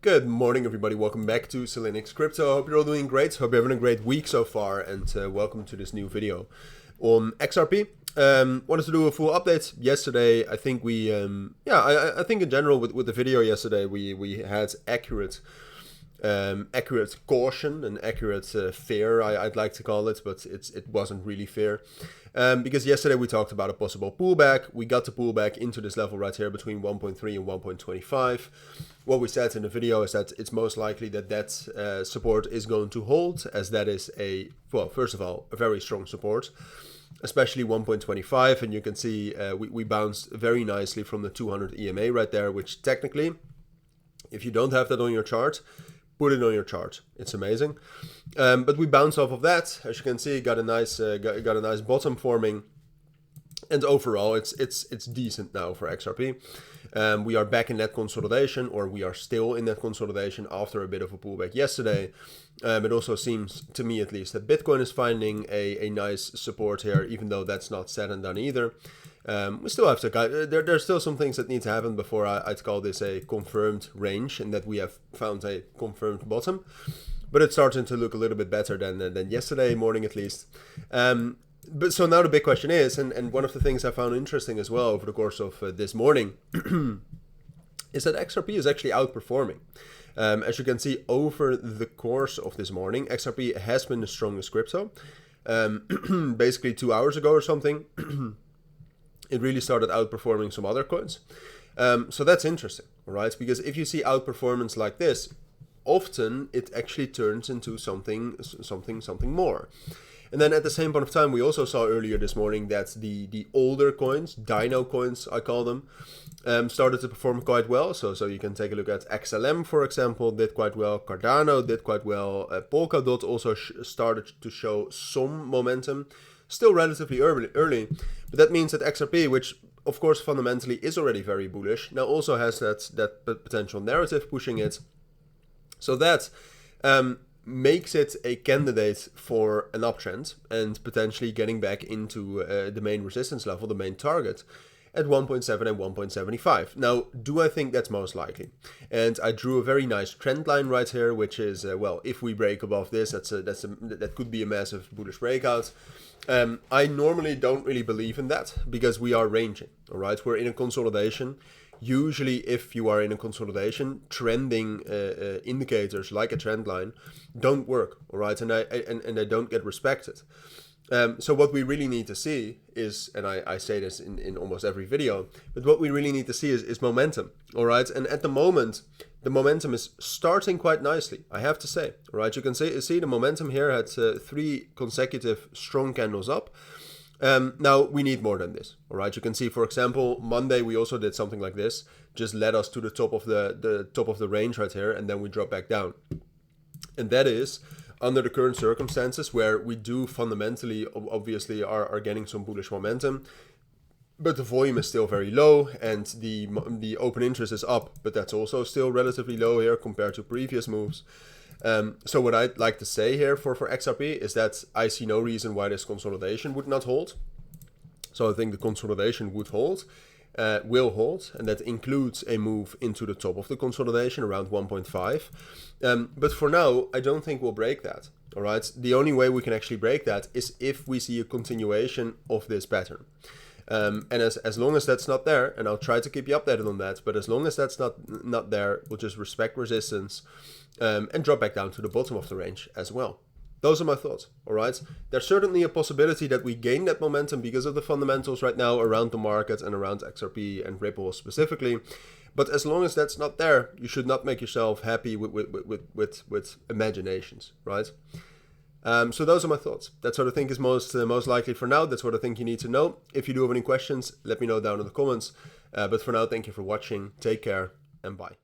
Good morning, everybody. Welcome back to Cilinix Crypto. Hope you're all doing great. Hope you're having a great week so far, and welcome to this new video on XRP. Wanted to do a full update yesterday. I think I think in general with the video yesterday we had accurate caution and accurate fear, I'd like to call it, but it wasn't really fair. Because yesterday we talked about a possible pullback. We got the pullback into this level right here between 1.3 and 1.25. What we said in the video is that it's most likely that support is going to hold, as that is first of all, a very strong support, especially 1.25. And you can see we bounced very nicely from the 200 EMA right there, which technically, if you don't have that on your chart, put it on your chart. It's amazing. But we bounced off of that. As you can see, got a nice bottom forming. And overall, it's decent now for XRP. We are back in that consolidation, or we are still in that consolidation after a bit of a pullback yesterday. It also seems, to me at least, that Bitcoin is finding a nice support here, even though that's not said and done either. We still have to, there's still some things that need to happen before I'd call this a confirmed range, and that we have found a confirmed bottom. But it's starting to look a little bit better than yesterday morning at least. But so now the big question is, and one of the things I found interesting as well over the course of this morning, is that XRP is actually outperforming. As you can see over the course of this morning, XRP has been the strongest crypto. Basically 2 hours ago or something, it really started outperforming some other coins. So that's interesting, all right? Because if you see outperformance like this, often it actually turns into something more. And then at the same point of time, we also saw earlier this morning that the older coins, dino coins I call them, started to perform quite well. So you can take a look at XLM, for example, did quite well. Cardano did quite well. Polkadot also started to show some momentum. Still relatively early, but that means that XRP, which of course fundamentally is already very bullish, now also has that potential narrative pushing it. So that makes it a candidate for an uptrend and potentially getting back into the main resistance level, the main target, at 1.7 and 1.75. Now, do I think that's most likely? And I drew a very nice trend line right here, which is, if we break above this, that could be a massive bullish breakout. I normally don't really believe in that because we are ranging, all right? We're in a consolidation. Usually, if you are in a consolidation, trending indicators like a trend line don't work, all right? And they don't get respected. So what we really need to see is, and I say this in almost every video, but what we really need to see is momentum, all right? And at the moment, the momentum is starting quite nicely, I have to say, all right? You can see the momentum here had 3 consecutive strong candles up. Now we need more than this, all right? You can see, for example, Monday we also did something like this, just led us to the top of the top of the range right here, and then we drop back down. And that is under the current circumstances where we do fundamentally, obviously, are getting some bullish momentum, but the volume is still very low, and the open interest is up, but that's also still relatively low here compared to previous moves. So what I'd like to say here for XRP is that I see no reason why this consolidation would not hold. So I think the consolidation would hold, will hold, and that includes a move into the top of the consolidation around 1.5. But for now, I don't think we'll break that. All right. The only way we can actually break that is if we see a continuation of this pattern. And as long as that's not there, and I'll try to keep you updated on that, but as long as that's not there, we'll just respect resistance and drop back down to the bottom of the range as well. Those are my thoughts, all right? There's certainly a possibility that we gain that momentum because of the fundamentals right now around the market and around XRP and Ripple specifically. But as long as that's not there, you should not make yourself happy with imaginations, right? So those are my thoughts. That's what I think is most likely for now. That's what I think you need to know. If you do have any questions, let me know down in the comments. But for now, thank you for watching. Take care and bye.